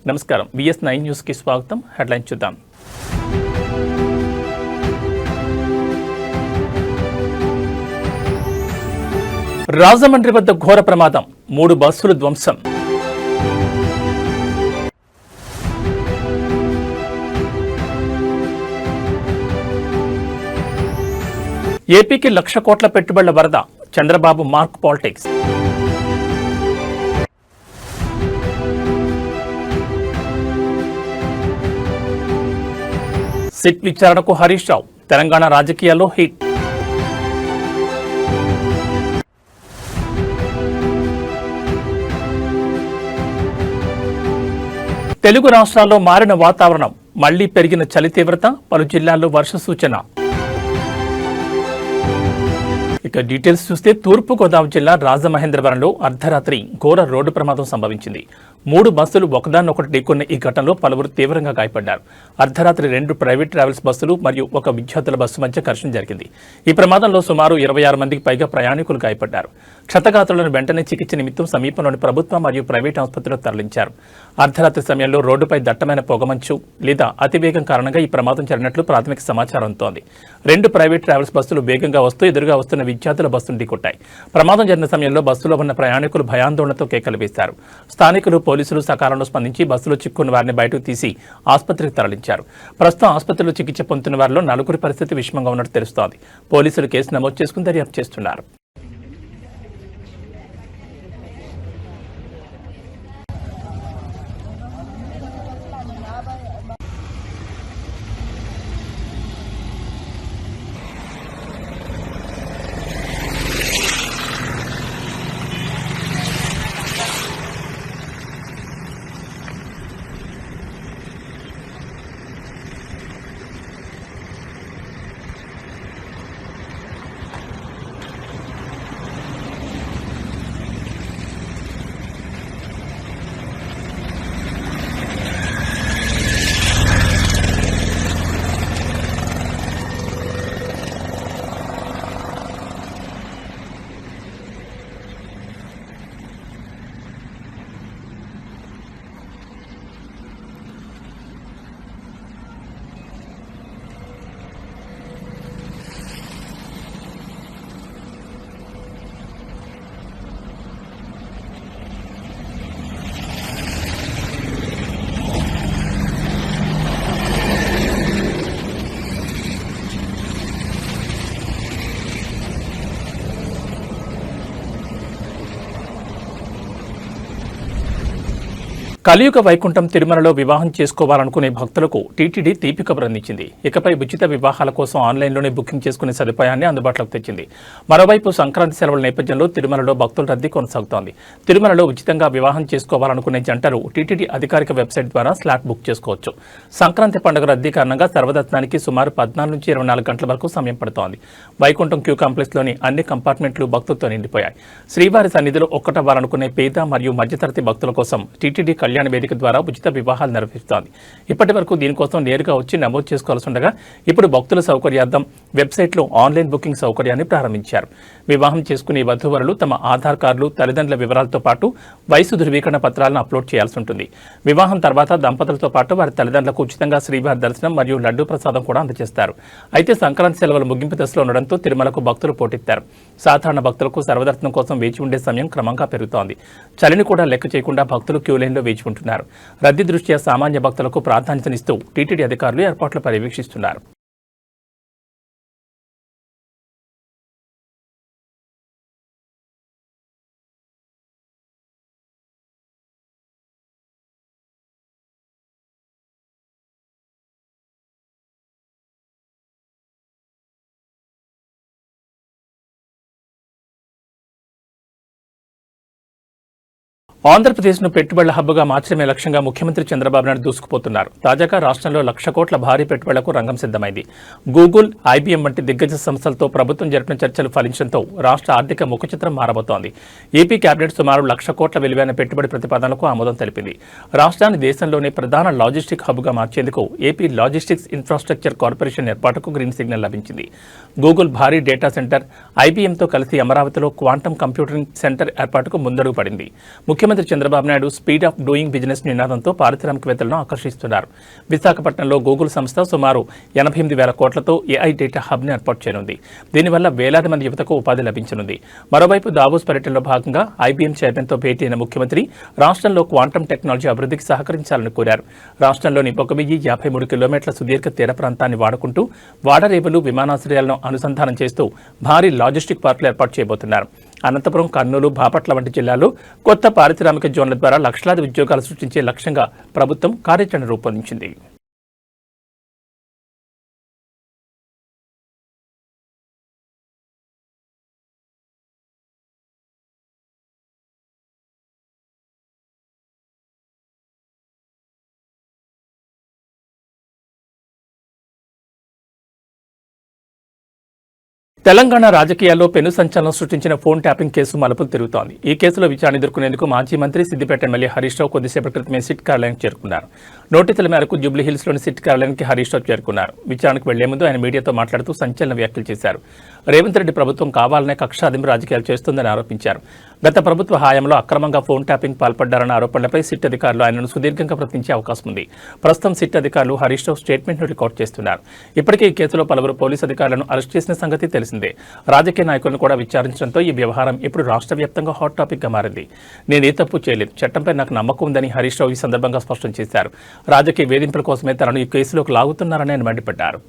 నమస్కారం. VS9 news కి స్వాగతం. హెడ్లైన్ చూద్దాం. రాజమండ్రి వద్ద ఘోర ప్రమాదం, 3 బస్సులు ధ్వంసం. ఏపీకి 1,00,000 కోట్ల పెట్టుబడుల వరద, చంద్రబాబు మార్క్ పాలిటిక్స్. సిట్ విచారణకు హరీష్ రావు, తెలంగాణ రాజకీయాల్లో హిట్. తెలుగు రాష్ట్రాల్లో మారిన వాతావరణం, మళ్లీ పెరిగిన చలి తీవ్రత, పలు జిల్లాల్లో వర్ష సూచన. ఇక డీటెయిల్స్ చూస్తే తూర్పుగోదావరి జిల్లా రాజమహేంద్రవరంలో అర్ధరాత్రి ఘోర రోడ్డు ప్రమాదం సంభవించింది. 3 బస్సులు ఒకదాన్నొకటి ఢీకొన్న ఈ ఘటనలో పలువురు తీవ్రంగా గాయపడ్డారు. అర్ధరాత్రి 2 ప్రైవేట్ ట్రావెల్స్ బస్సులు మరియు 1 విద్యార్థుల బస్సు మధ్య ఘర్షణ జరిగింది. ఈ ప్రమాదంలో సుమారు 26 మందికి పైగా ప్రయాణికులు గాయపడ్డారు. క్షతగాత్రులను వెంటనే చికిత్స నిమిత్తం సమీపంలోని ప్రభుత్వ మరియు ప్రైవేట్ ఆసుపత్రిలో తరలించారు. అర్ధరాత్రి సమయంలో రోడ్డుపై దట్టమైన పొగమంచు లేదా అతివేగం కారణంగా ఈ ప్రమాదం జరిగినట్లు ప్రాథమిక సమాచారం అందుతోంది. 2 ప్రైవేట్ ట్రావెల్స్ బస్సులు వేగంగా వస్తూ ఎదురుగా వస్తున్న విద్యార్థుల బస్సును ఢీకొట్టాయి. ప్రమాదం జరిగిన సమయంలో బస్సులో ఉన్న ప్రయాణికులు భయాందోళనతో కేకలు వేశారు. స్థానికులు, పోలీసులు సకాలంలో స్పందించి బస్సులో చిక్కున్న వారిని బయటకు తీసి ఆసుపత్రికి తరలించారు. ప్రస్తుతం ఆసుపత్రిలో చికిత్స పొందుతున్న వారిలో 4 పరిస్థితి విషమంగా ఉన్నట్టు తెలుస్తోంది. పోలీసులు కేసు నమోదు చేసుకుని దర్యాప్తు చేస్తున్నారు. కలియుగ వైకుంఠం తిరుమలలో వివాహం చేసుకోవాలనుకునే భక్తులకు టీటీడీ తీపి కబురు అందించింది. ఇకపై ఉచిత వివాహాల కోసం ఆన్లైన్లోనే బుకింగ్ చేసుకునే సదుపాయాన్ని అందుబాటులోకి తెచ్చింది. మరోవైపు సంక్రాంతి సెలవుల నేపథ్యంలో తిరుమలలో భక్తుల రద్దీ కొనసాగుతోంది. తిరుమలలో ఉచితంగా వివాహం చేసుకోవాలనుకునే జంటలు టీటీడీ అధికారిక వెబ్సైట్ ద్వారా స్లాట్ బుక్ చేసుకోవచ్చు. సంక్రాంతి పండుగ రద్దీ కారణంగా సర్వదర్శనానికి సుమారు 14 నుంచి 24 గంటల వరకు సమయం పడుతోంది. వైకుంఠం క్యూ కాంప్లెక్స్లోని అన్ని కంపార్ట్మెంట్లు భక్తులతో నిండిపోయాయి. శ్రీవారి సన్నిధిలో ఒక్కటవ్వాలనుకునే పేద మరియు మధ్యతరగతి భక్తుల కోసం టీటీడీ కళ్యాణ వేదిక ద్వారా ఉచిత వివాహాలు నిర్వహిస్తోంది. ఇప్పటి వరకు దీనికోసం నేరుగా వచ్చి నమోదు చేసుకోవాల్సి ఉండగా ఇప్పుడు భక్తుల సౌకర్యార్థం వెబ్సైట్లో ఆన్లైన్ బుకింగ్ సౌకర్యాన్ని ప్రారంభించారు. వివాహం చేసుకునే వధూవరులు తమ ఆధార్ కార్డులు, తల్లిదండ్రుల వివరాలతో పాటు వయసు ధృవీకరణ పత్రాలను అప్లోడ్ చేయాల్సి ఉంటుంది. వివాహం తర్వాత దంపతులతో పాటు వారి తల్లిదండ్రులకు ఉచితంగా శ్రీవారి దర్శనం మరియు లడ్డూ ప్రసాదం కూడా అందజేస్తారు. అయితే సంక్రాంతి సెలవులు ముగింపు దశలో ఉండడంతో తిరుమలకు భక్తులు పోటెత్తారు. సాధారణ భక్తులకు సర్వదర్శనం కోసం వేచి ఉండే సమయం క్రమంగా పెరుగుతోంది. చలిని కూడా లెక్క చేయకుండా భక్తులు క్యూ లైన్లో వేచి ఉంటున్నారు. రద్దీ దృష్ట్యా సామాన్య భక్తులకు ప్రాధాన్యతనిస్తూ టీటీడీ అధికారులు ఏర్పాట్లు పర్యవేక్షిస్తున్నారు. ఆంధ్రప్రదేశ్ను పెట్టుబడుల హబ్గా మార్చడమే లక్ష్యంగా ముఖ్యమంత్రి చంద్రబాబు నాయుడు దూసుకుపోతున్నారు. తాజాగా రాష్ట్రంలో 1,00,000 కోట్ల భారీ పెట్టుబడులకు రంగం సిద్ధమైంది. గూగుల్, IBM వంటి దిగ్గజ సంస్థలతో ప్రభుత్వం జరిపిన చర్చలు ఫలించడంతో రాష్ట్ర ఆర్థిక ముఖచిత్రం మారబోతోంది. ఏపీ కేబినెట్ సుమారు 1,00,000 కోట్ల విలువైన పెట్టుబడి ప్రతిపాదనలకు ఆమోదం తెలిపింది. రాష్ట్రాన్ని దేశంలోనే ప్రధాన లాజిస్టిక్ హబ్గా మార్చేందుకు ఏపీ లాజిస్టిక్స్ ఇన్ఫ్రాస్ట్రక్చర్ కార్పొరేషన్ ఏర్పాటుకు గ్రీన్ సిగ్నల్ లభించింది. గూగుల్ భారీ డేటా సెంటర్, IBMతో కలిసి అమరావతిలో క్వాంటమ్ కంప్యూటింగ్ సెంటర్ ఏర్పాటుకు ముందడుగు పడింది. ముఖ్యమంత్రి ముఖ్యమంత్రి Chandrababu Naidu speed of doing business నినాదంతో పారిశ్రామికవేత్తలను ఆకర్షిస్తున్నారు. విశాఖపట్నంలో గూగుల్ సంస్థ సుమారు 88,000 కోట్లతో ఏఐ డేటా హబ్ని ఏర్పాటు చేయనుంది. దీనివల్ల వేలాది మంది యువతకు ఉపాధి లభించనుంది. మరోవైపు దావోస్ పర్యటనలో భాగంగా ఐబీఎం చైర్మన్తో భేటీ అయిన ముఖ్యమంత్రి రాష్ట్రంలో క్వాంటమ్ టెక్నాలజీ అభివృద్ధికి సహకరించాలని కోరారు. రాష్ట్రంలోని 1,053 కిలోమీటర్ల సుదీర్ఘ తీర ప్రాంతాన్ని వాడుకుంటూ వాడరేవులు, విమానాశ్రయాలను అనుసంధానం చేస్తూ భారీ లాజిస్టిక్ పార్కులు ఏర్పాటు చేయబోతున్నారు. అనంతపురం, కర్నూలు, బాపట్ల వంటి జిల్లాల్లో కొత్త పారిశ్రామిక జోన్ల ద్వారా లక్షలాది ఉద్యోగాలు సృష్టించే లక్ష్యంగా ప్రభుత్వం కార్యాచరణ రూపొందించింది. తెలంగాణ రాజకీయాల్లో పెను సంచలనం సృష్టించిన ఫోన్ ట్యాపింగ్ కేసు మలుపులు తిరుగుతోంది. ఈ కేసులో విచారణ ఎదుర్కొనేందుకు మాజీ మంత్రి, సిద్దిపేట ఎమ్మెల్యే హరీష్ రావు కొద్దిసేపటి క్రితమే సిట్ కార్యాలయానికి చేరుకున్నారు. నోటీసుల మేరకు జూబ్లీహిల్స్లోని సిట్ కార్యాలయానికి హరీష్ రావు చేరుకున్నారు. విచారణకు వెళ్లే ముందు ఆయన మీడియాతో మాట్లాడుతూ సంచలన వ్యాఖ్యలు చేశారు. రేవంత్ రెడ్డి ప్రభుత్వం కావాలనే కక్షాదింపు రాజకీయాలు చేస్తుందని ఆరోపించారు. గత ప్రభుత్వ హయాంలో అక్రమంగా ఫోన్ ట్యాపింగ్ పాల్పడ్డారన్న ఆరోపణలపై సిట్ అధికారులు ఆయనను సుదీర్ఘంగా ప్రశ్నించే అవకాశం ఉంది. ప్రస్తుతం సిట్ అధికారులు హరీష్ రావు స్టేట్మెంట్ను రికార్డు చేస్తున్నారు. ఇప్పటికే ఈ కేసులో పలువురు పోలీసు అధికారులను అరెస్ట్ చేసిన సంగతి తెలిసిందే. రాజకీయ నాయకులను కూడా విచారించడంతో ఈ వ్యవహారం ఇప్పుడు రాష్ట్ర వ్యాప్తంగా హాట్ టాపిక్ గా మారింది. నేనే తప్పు చేయలేదు, చట్టంపై నాకు నమ్మకం ఉందని హరీష్ రావు ఈ సందర్భంగా స్పష్టం చేశారు. రాజకీయ వేధింపుల కోసమే తనను ఈ కేసులోకి లాగుతున్నారని ఆయన మండిపడ్డారు.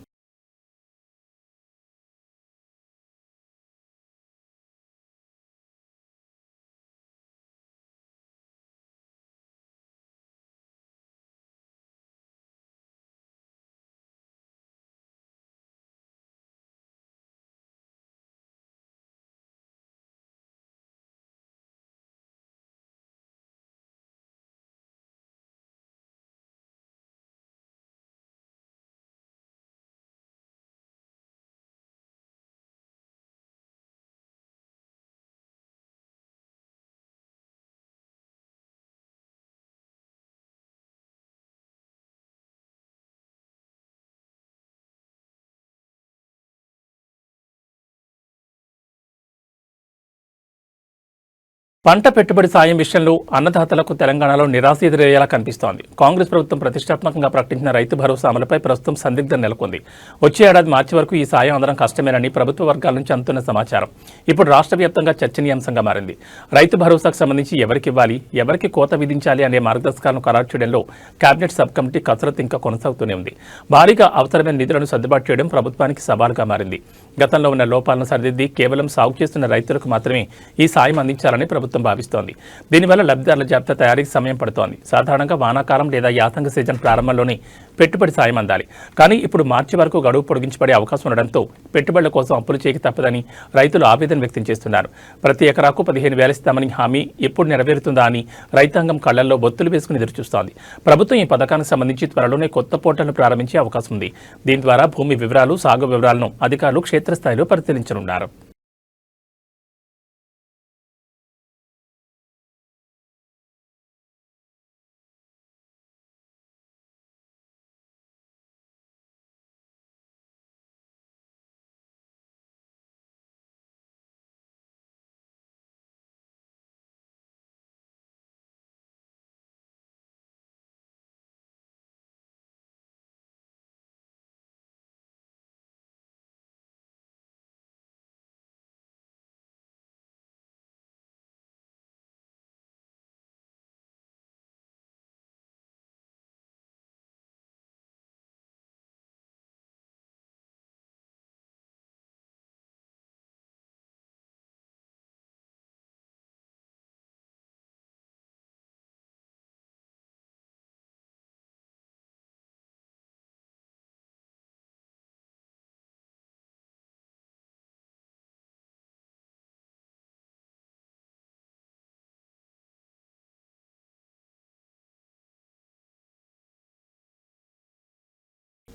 పంట పెట్టుబడి సాయం విషయంలో అన్నదాతలకు తెలంగాణలో నిరాశ ఎదురయ్యేలా కనిపిస్తోంది. కాంగ్రెస్ ప్రభుత్వం ప్రతిష్టాత్మకంగా ప్రకటించిన రైతు భరోసా అమలుపై ప్రస్తుతం సందిగ్ధం నెలకొంది. వచ్చే ఏడాది మార్చి వరకు ఈ సాయం అందడం కష్టమేనని ప్రభుత్వ వర్గాల నుంచి అందుతున్న సమాచారం ఇప్పుడు రాష్ట్ర వ్యాప్తంగా చర్చనీయాంశంగా మారింది. రైతు భరోసాకు సంబంధించి ఎవరికి ఇవ్వాలి, ఎవరికి కోత విధించాలి అనే మార్గదర్శకాలను ఖరారు చేయడంలో కేబినెట్ సబ్ కమిటీ కసరత్తు ఇంకా కొనసాగుతూనే ఉంది. భారీగా అవసరమైన నిధులను సర్దుబాటు చేయడం ప్రభుత్వానికి సవాలుగా మారింది. గతంలో ఉన్న లోపాలను సరిదిద్ది కేవలం సాగు చేస్తున్న రైతులకు మాత్రమే ఈ సాయం అందించాలని ప్రభుత్వం భావిస్తోంది. దీనివల్ల లబ్ధిదారుల జాబితా తయారీకి సమయం పడుతోంది. సాధారణంగా వానాకాలం లేదా యాసంగ సీజన్ ప్రారంభంలోనే పెట్టుబడి సాయం అందాలి. కానీ ఇప్పుడు మార్చి వరకు గడువు పొడిగించబడే అవకాశం ఉండడంతో పెట్టుబడుల కోసం అప్పులు చేయక తప్పదని రైతులు ఆవేదన వ్యక్తం చేస్తున్నారు. ప్రతి ఎకరాకు 15,000 ఇస్తామని హామీ ఎప్పుడు నెరవేరుతుందా అని రైతాంగం కళ్లల్లో బొత్తులు వేసుకుని ఎదురుచూస్తోంది. ప్రభుత్వం ఈ పథకానికి సంబంధించి త్వరలోనే కొత్త పోర్టల్ను ప్రారంభించే అవకాశం ఉంది. దీని ద్వారా భూమి వివరాలు, సాగు వివరాలను అధికారులు క్షేత్రస్థాయిలో పరిశీలించనున్నారు.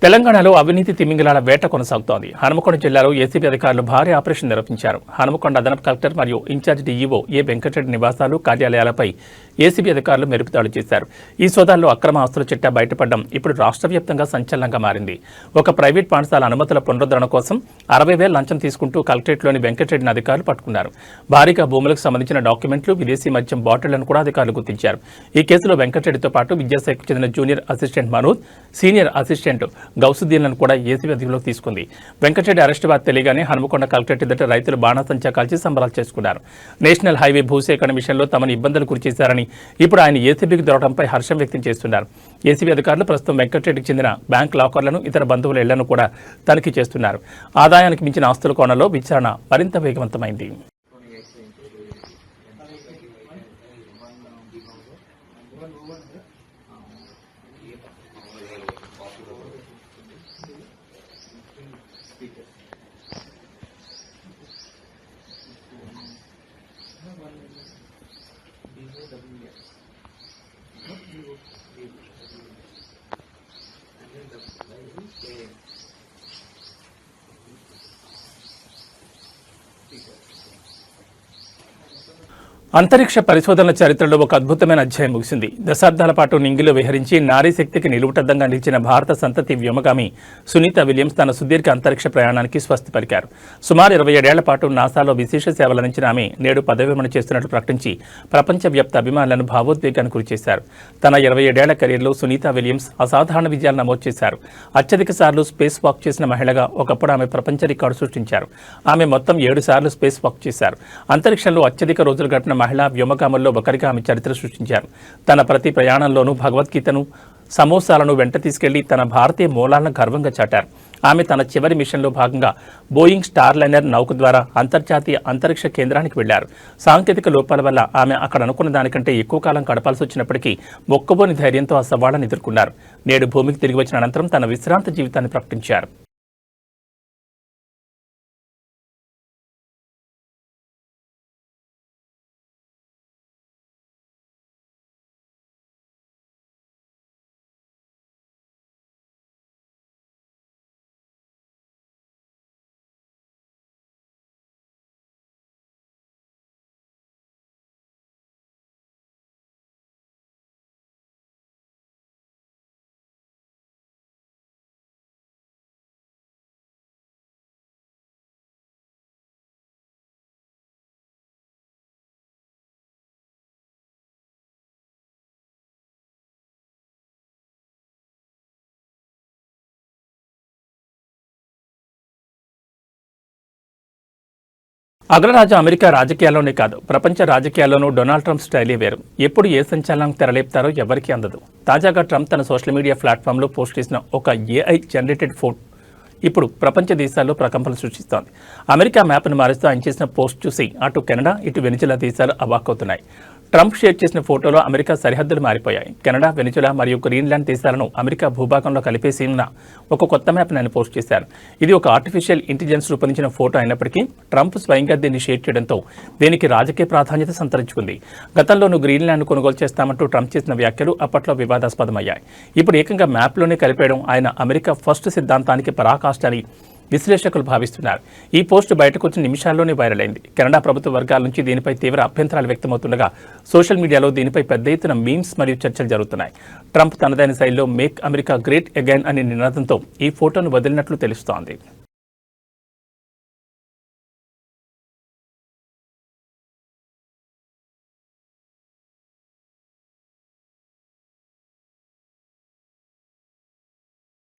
తెలంగాణలో అవినీతి తిమింగలాల వేట కొనసాగుతోంది. హనుమకొండ జిల్లాలో ఏసీబీ అధికారులు భారీ ఆపరేషన్ నిర్వహించారు. హనుమకొండ అదనపు కలెక్టర్ మరియు ఇన్ఛార్జ్ డీఈఓ ఏ వెంకటరెడ్డి నివాసాలు, కార్యాలయాలపై ఏసీబీ అధికారులు మెరుపుదాడులు చేశారు. ఈ సోదాల్లో అక్రమ ఆస్తుల చిట్టా బయటపడడం ఇప్పుడు రాష్ట్ర వ్యాప్తంగా సంచలనంగా మారింది. ఒక ప్రైవేట్ పాఠశాల అనుమతుల పునరుద్ధరణ కోసం 60,000 లంచం తీసుకుంటూ కలెక్టరేట్లోని వెంకటరెడ్డిని అధికారులు పట్టుకున్నారు. భారీగా భూములకు సంబంధించిన డాక్యుమెంట్లు, విదేశీ మద్యం బాటిళ్లను కూడా అధికారులు గుర్తించారు. ఈ కేసులో వెంకటరెడ్డితో పాటు విద్యాశాఖకు చెందిన junior assistant Manoj, senior assistant గౌసుద్దీన్లను కూడా ఏసీబీ అధికారులకు తీసుకుంది. వెంకటరెడ్డి అరెస్టు వార్త తెలియగానే హనుమకొండ కలెక్టరేట్ ఎదుట రైతులు బాణాసంచా కాల్చి సంబరాలు చేసుకున్నారు. నేషనల్ హైవే భూసేకరణ విషయంలో తమను ఇబ్బందులు గురిచేశారని ఇప్పుడు ఆయన ఏసీబీకి దొరకడంపై హర్షం వ్యక్తం చేస్తున్నారు. ఏసీబీ అధికారులు ప్రస్తుతం వెంకటరెడ్డికి చెందిన బ్యాంక్ లాకర్లను, ఇతర బంధువుల ఇళ్లను కూడా తనిఖీ చేస్తున్నారు. ఆదాయానికి మించిన ఆస్తుల కోణంలో విచారణ మరింత వేగవంతమైంది. అంతరిక్ష పరిశోధనల చరిత్రలో ఒక అద్భుతమైన అధ్యాయం ముగిసింది. దశాబ్దాల పాటు నింగిలో విహరించి నారీ శక్తికి నిలువుటద్దంగా నిలిచిన భారత సంతతి వ్యోమగామి సునీత విలియమ్స్ తన సుదీర్ఘ అంతరిక్ష ప్రయాణానికి స్వస్తి పలికారు. సుమారు 27 ఏళ్ల పాటు నాసాలో విశేష సేవలందించిన ఆమె నేడు పదవి విరమణ చేస్తున్నట్లు ప్రకటించి ప్రపంచవ్యాప్త అభిమానులను భావోద్వేగానికి గురిచేశారు. తన 27 ఏళ్ల కెరీర్లో సునీత విలియమ్స్ అసాధారణ విజయాలు నమోదు చేశారు. అత్యధిక సార్లు స్పేస్ వాక్ చేసిన మహిళగా ఒకప్పుడు ఆమె ప్రపంచ రికార్డు సృష్టించారు. ఆమె మొత్తం 7 సార్లు స్పేస్ వాక్ చేశారు. అంతరిక్షంలో అత్యధిక రోజులు గడిపిన మహిళా వ్యోమగాముల్లో ఒకరిగా ఆమె చరిత్ర సృష్టించారు. తన ప్రతి ప్రయాణంలోనూ భగవద్గీతను, సమోసాలను వెంట తీసుకెళ్లి తన భారతీయ మూలాలను గర్వంగా చాటారు. ఆమె తన చివరి మిషన్లో భాగంగా బోయింగ్ స్టార్లైనర్ నౌక ద్వారా అంతర్జాతీయ అంతరిక్ష కేంద్రానికి వెళ్లారు. సాంకేతిక లోపాల వల్ల ఆమె అక్కడ అనుకున్న దానికంటే ఎక్కువ కాలం గడపాల్సి వచ్చినప్పటికీ మొక్కబోని ధైర్యంతో ఆ సవాళ్లను ఎదుర్కొన్నారు. నేడు భూమికి తిరిగి వచ్చిన అనంతరం తన విశ్రాంత జీవితాన్ని ప్రకటించారు. అగ్రరాజు అమెరికా రాజకీయాల్లోనే కాదు, ప్రపంచ రాజకీయాల్లోనూ డొనాల్డ్ ట్రంప్ స్టైలే వేరు. ఎప్పుడు ఏ సంచలనం తెరలేపుతారో ఎవరికీ అందదు. తాజాగా ట్రంప్ తన సోషల్ మీడియా ప్లాట్ఫామ్లో పోస్ట్ చేసిన ఒక ఏఐ జనరేటెడ్ ఫోటో ఇప్పుడు ప్రపంచ దేశాల్లో ప్రకంపనలు సృష్టిస్తోంది. అమెరికా మ్యాప్ను మారుస్తూ ఆయన చేసిన పోస్ట్ చూసి అటు కెనడా, ఇటు వెనిజులా దేశాలు అవాక్కవుతున్నాయి. ట్రంప్ షేర్ చేసిన ఫోటోలో అమెరికా సరిహద్దులు మారిపోయాయి. కెనడా, వెనిజులా మరియు గ్రీన్లాండ్ దేశాలను అమెరికా భూభాగంలో కలిపేసి ఉన్న ఒక కొత్త మ్యాప్ను ఆయన పోస్ట్ చేశారు. ఇది ఒక ఆర్టిఫిషియల్ ఇంటెలిజెన్స్ రూపొందించిన ఫోటో అయినప్పటికీ ట్రంప్ స్వయంగా దీన్ని షేర్ చేయడంతో దీనికి రాజకీయ ప్రాధాన్యత సంతరించుకుంది. గతంలోనూ గ్రీన్లాండ్ కొనుగోలు చేస్తామంటూ ట్రంప్ చేసిన వ్యాఖ్యలు అప్పట్లో వివాదాస్పదమయ్యాయి. ఇప్పుడు ఏకంగా మ్యాప్లోనే కలిపేయడం ఆయన అమెరికా ఫస్ట్ సిద్ధాంతానికి పరాకాష్ట అని విశ్లేషకులు భావిస్తున్నారు. ఈ పోస్టు బయటకు వచ్చిన నిమిషాల్లోనే వైరల్ అయింది. కెనడా ప్రభుత్వ వర్గాల నుంచి దీనిపై తీవ్ర అభ్యంతరాలు వ్యక్తమవుతుండగా సోషల్ మీడియాలో దీనిపై పెద్ద ఎత్తున మీమ్స్ మరియు చర్చలు జరుగుతున్నాయి. ట్రంప్ తనదైన శైలిలో మేక్ అమెరికా గ్రేట్ అగైన్ అనే నినాదంతో ఈ ఫోటోను వదిలినట్లు తెలుస్తోంది.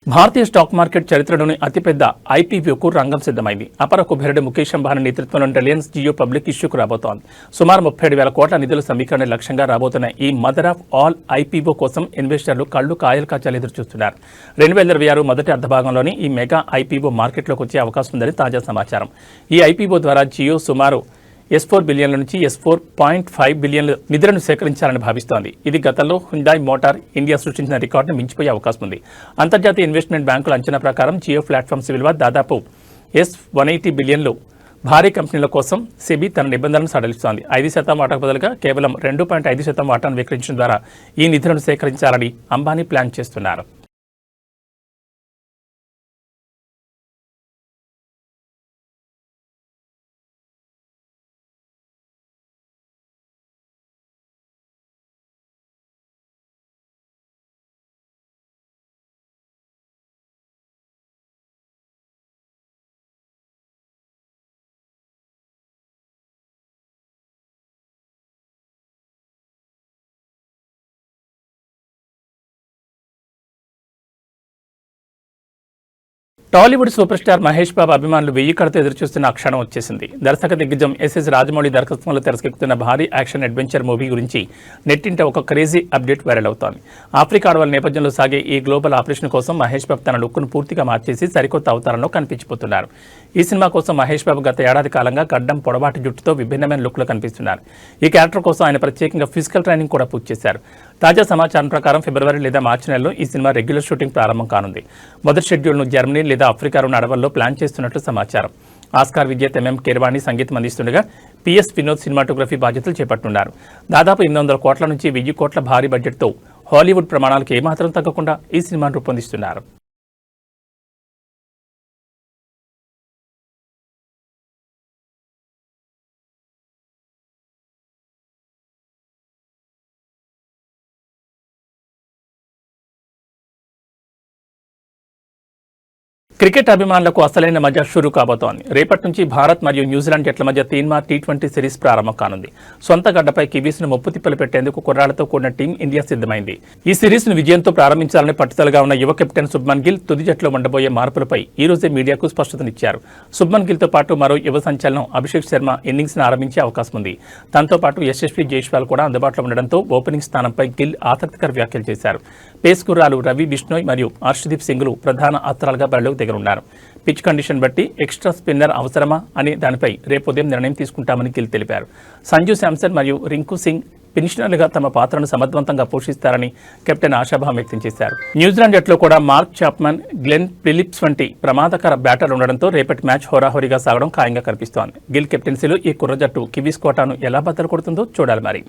భారతీయ స్టాక్ మార్కెట్ చరిత్రలోని అతిపెద్ద ఐపీఓకు రంగం సిద్ధమైంది. అపర కుబేరుడు ముఖేష్ అంబానీ నేతృత్వంలోని రిలయన్స్ జియో పబ్లిక్ ఇష్యూకు రాబోతోంది. సుమారు 37,000 కోట్ల నిధుల సమీకరణ లక్ష్యంగా రాబోతున్న ఈ మదర్ ఆఫ్ ఆల్ ఐపీఓ కోసం ఇన్వెస్టర్లు కళ్ళు కాయలు కాచాలు ఎదురుచూస్తున్నారు. 2026 మొదటి అర్ధభాగంలోని ఈ మెగా ఐపీఓ మార్కెట్లోకి వచ్చే అవకాశం ఉందని తాజా సమాచారం. ఈ ఐపీఓ ద్వారా జియో సుమారు S4 బిలియన్ల నుంచి S4.5 బిలియన్ల నిధులను సేకరించాలని భావిస్తోంది. ఇది గతంలో హ్యుండాయ్ మోటార్ ఇండియా సృష్టించిన రికార్డును మించిపోయే అవకాశం ఉంది. అంతర్జాతీయ ఇన్వెస్ట్మెంట్ బ్యాంకుల అంచనా ప్రకారం జియో ప్లాట్ఫామ్స్ విలువ దాదాపు S180 బిలియన్లు. భారీ కంపెనీల కోసం సెబీ తన నిబంధనలను సడలిస్తోంది. 5% వాటాకు బదులుగా కేవలం 2.5% వాటాను విక్రయించడం ద్వారా ఈ నిధులను సేకరించాలని అంబానీ ప్లాన్ చేస్తున్నారు. టాలీవుడ్ సూపర్ స్టార్ మహేష్ బాబు అభిమానులు 1000 కడతో ఎదురుచూస్తున్న ఆ క్షణం వచ్చేసింది. దర్శక దిగ్గజం ఎస్ఎస్ రాజమౌళి దర్శకత్వంలో తెరకెక్కుతున్న భారీ యాక్షన్ అడ్వెంచర్ మూవీ గురించి నెట్టింట ఒక క్రేజీ అప్డేట్ వైరల్ అవుతోంది. ఆఫ్రికా అడవుల నేపథ్యంలో సాగే ఈ గ్లోబల్ ఆపరేషన్ కోసం మహేష్ బాబు తన లుక్ను పూర్తిగా మార్చేసి సరికొత్త అవతారంలో కనిపించిపోతున్నారు. ఈ సినిమా కోసం మహేష్ బాబు గత ఏడాది కాలంగా గడ్డం పొడవాటి జుట్టుతో విభిన్నమైన లుక్లో కనిపిస్తున్నారు. ఈ క్యారెక్టర్ కోసం ఆయన ప్రత్యేకంగా ఫిజికల్ ట్రైనింగ్ కూడా పూర్తి చేశారు. తాజా సమాచారం ప్రకారం ఫిబ్రవరి లేదా మార్చి నెలలో ఈ సినిమా రెగ్యులర్ షూటింగ్ ప్రారంభం కానుంది. మొదటి షెడ్యూల్ను జర్మనీ లేదా ఆఫ్రికాలోని అడవుల్లో ప్లాన్ చేస్తున్నట్లు సమాచారం. ఆస్కార్ విజేత ఎంఎం కీరవాణి సంగీతం అందిస్తుండగా పిఎస్ వినోద్ సినిమాటోగ్రఫీ బాధ్యతలు చేపట్టున్నారు. దాదాపు 800 కోట్ల నుంచి 1000 కోట్ల భారీ బడ్జెట్తో హాలీవుడ్ ప్రమాణాలకు ఏమాత్రం తగ్గకుండా ఈ సినిమాను రూపొందిస్తున్నారు. క్రికెట్ అభిమానులకు అసలైన మజా షురూ కాబోతోంది. రేపటి నుంచి భారత్ మరియు న్యూజిలాండ్ జట్ల మధ్య తీన్మార్ టీ20 సిరీస్ ప్రారంభం కానుంది. సొంత గడ్డపై కివీస్ను ముప్పుతిప్పలు పెట్టేందుకు కుర్రాళ్లతో కూడిన టీం ఇండియా సిద్ధమైంది. ఈ సిరీస్ను విజయంతో ప్రారంభించాలని పట్టుదలగా ఉన్న యువ కెప్టెన్ శుభ్మన్ గిల్ తుది జట్లో ఉండబోయే మార్పులపై ఈ రోజే మీడియాకు స్పష్టతనిచ్చారు. శుభ్మన్ గిల్తో పాటు మరో యువ సంచలనం అభిషేక్ శర్మ ఇన్నింగ్స్ను ఆరంభించే అవకాశం ఉంది. తనతో పాటు యశస్వి జైస్వాల్ కూడా అందుబాటులో ఉండడంతో ఓపెనింగ్ స్థానంపై గిల్ ఆసక్తికర వ్యాఖ్యలు చేశారు. పేస్ గుర్రాలు రవి బిష్ణోయ్ మరియు హర్షదీప్ సింగ్లు ప్రధాన అస్త్రాలుగా బరిలోకి దిగనున్నారు. పిచ్ కండిషన్ బట్టి ఎక్స్ట్రా స్పిన్నర్ అవసరమా అనే దానిపై రేపు ఉదయం నిర్ణయం తీసుకుంటామని గిల్ తెలిపారు. సంజు శాంసన్ మరియు రింకు సింగ్ ఫినిషనర్లుగా తమ పాత్రను సమర్థవంతంగా పోషిస్తారని కెప్టెన్ ఆశాభావం వ్యక్తం చేశారు. న్యూజిలాండ్ జట్లో కూడా మార్క్ చాప్మన్, గ్లెన్ ఫిలిప్స్ వంటి ప్రమాదకర బ్యాటర్లు ఉండడంతో రేపటి మ్యాచ్ హోరాహోరీగా సాగడం ఖాయంగా కనిపిస్తోంది. గిల్ కెప్టెన్సీలో ఈ కుర్ర జట్టు కివీస్ కోటాను ఎలా బద్దలు కొడుతుందో చూడాలి మరి.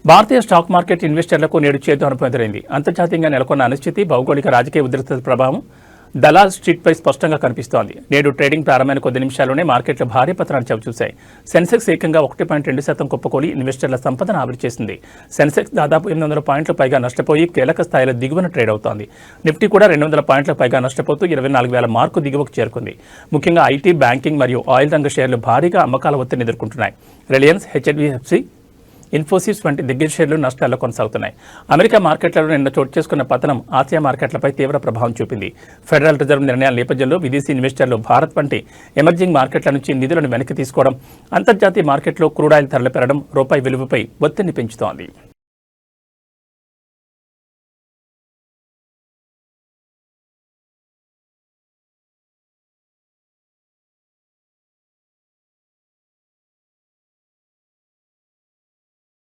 భారతీయ స్టాక్ మార్కెట్ ఇన్వెస్టర్లకు నేడు చేదు అనుభవం ఎదురైంది. అంతర్జాతీయంగా నెలకొన్న అనిశ్చితి, భౌగోళిక రాజకీయ ఉద్రిక్తత ప్రభావం దలాల్ స్ట్రీట్పై స్పష్టంగా కనిపిస్తోంది. నేడు ట్రేడింగ్ ప్రారంభమైన కొద్ది నిమిషాల్లోనే మార్కెట్లు భారీ పతనాలు చవిచూశాయి. సెన్సెక్స్ ఏకంగా 1.2% కుప్పకూలి ఇన్వెస్టర్ల సంపదను ఆవిరి చేసింది. సెన్సెక్స్ దాదాపు 800 పాయింట్ల పైగా నష్టపోయి కీలక స్థాయిలో దిగువన ట్రేడ్ అవుతోంది. నిఫ్టీ కూడా 200 పాయింట్ల పైగా నష్టపోతూ 24,000 మార్కు దిగువకు చేరుకుంది. ముఖ్యంగా ఐటీ, బ్యాంకింగ్ మరియు ఆయిల్ రంగ షేర్లు భారీగా అమ్మకాల ఒత్తిడిని ఎదుర్కొంటున్నాయి. రిలయన్స్, హెచ్డిఎఫ్సి, ఇన్ఫోసిస్ వంటి దిగ్గజ షేర్లు నష్టాల్లో కొనసాగుతున్నాయి. అమెరికా మార్కెట్లలో నిన్న చోటు చేసుకున్న పతనం ఆసియా మార్కెట్లపై తీవ్ర ప్రభావం చూపింది. ఫెడరల్ రిజర్వ్ నిర్ణయాల నేపథ్యంలో విదేశీ ఇన్వెస్టర్లు భారత్ వంటి ఎమర్జింగ్ మార్కెట్ల నుంచి నిధులను వెనక్కి తీసుకోవడం, అంతర్జాతీయ మార్కెట్లో క్రూడ్ ఆయిల్ ధరలు పెరగడం రూపాయి విలువపై ఒత్తిడిని పెంచుతోంది.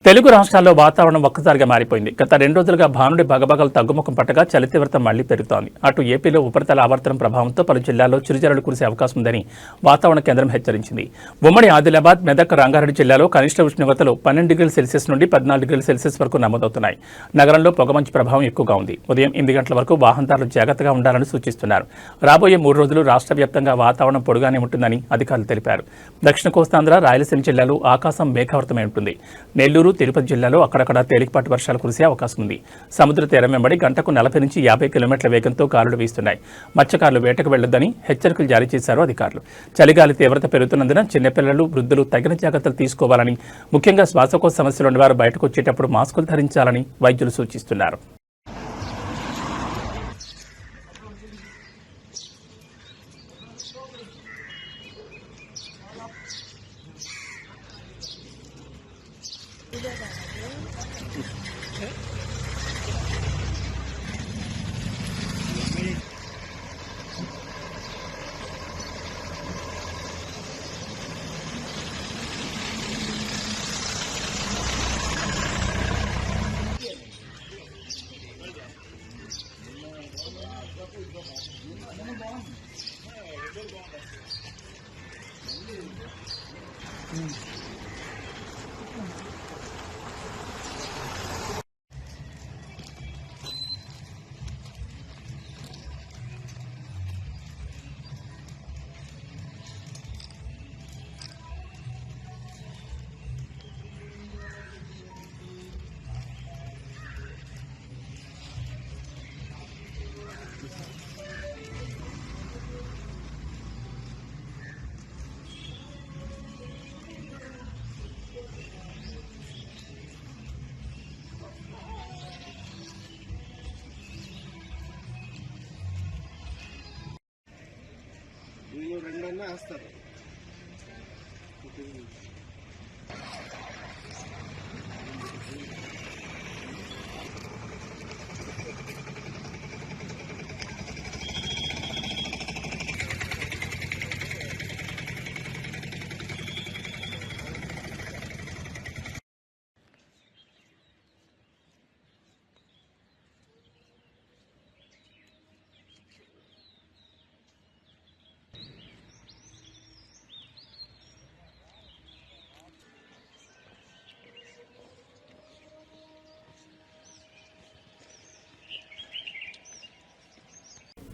తెలుగు రాష్ట్రాల్లో వాతావరణం ఒక్కసారిగా మారిపోయింది. గత 2 రోజులుగా భానుడి బగబగలు తగ్గుముఖం పట్టగా చలి తీవ్రత మళ్లీ పెరుగుతోంది. అటు ఏపీలో ఉపరితల ఆవర్తనం ప్రభావంతో పలు జిల్లాల్లో చిరుజల్లులు కురిసే అవకాశం ఉందని వాతావరణ కేంద్రం హెచ్చరించింది. ఉమ్మడి ఆదిలాబాద్, మెదక్, రంగారెడ్డి జిల్లాలో కనిష్ట ఉష్ణోగ్రతలు 12 డిగ్రీల సెల్సియస్ నుండి 14 డిగ్రీల సెల్సియస్ వరకు నమోదవుతున్నాయి. నగరంలో పొగమంచు ప్రభావం ఎక్కువగా ఉంది. ఉదయం 8 గంటల వరకు వాహనదారులు జాగ్రత్తగా ఉండాలని సూచిస్తున్నారు. రాబోయే 3 రోజులు రాష్ట్ర వ్యాప్తంగా వాతావరణం పొడిగానే ఉంటుందని అధికారులు తెలిపారు. దక్షిణ కోస్తాంధ్ర, రాయలసీమ జిల్లాలో ఆకాశం మేఘావృతమై ఉంటుంది. నెల్లూరు, తిరుపతి జిల్లాలో అక్కడక్కడ తేలికపాటి వర్షాలు కురిసే అవకాశం ఉంది. సముద్ర తీరం వెంబడి గంటకు 40 నుంచి 50 కిలోమీటర్ల వేగంతో గాలులు వీస్తున్నాయి. మత్స్యకారులు వేటకు వెళ్లొద్దని హెచ్చరికలు జారీ చేశారు అధికారులు. చలిగాలి తీవ్రత పెరుగుతున్నందున చిన్నపిల్లలు, వృద్ధులు తగిన జాగ్రత్తలు తీసుకోవాలని, ముఖ్యంగా శ్వాసకోశ సమస్యలు ఉన్నవారు బయటకు వచ్చేటప్పుడు మాస్కులు ధరించాలని వైద్యులు సూచిస్తున్నారు. రెండన్నా వేస్తారు.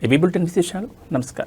ఏబీ బులెటిన్ విశేషాలు. నమస్కారం.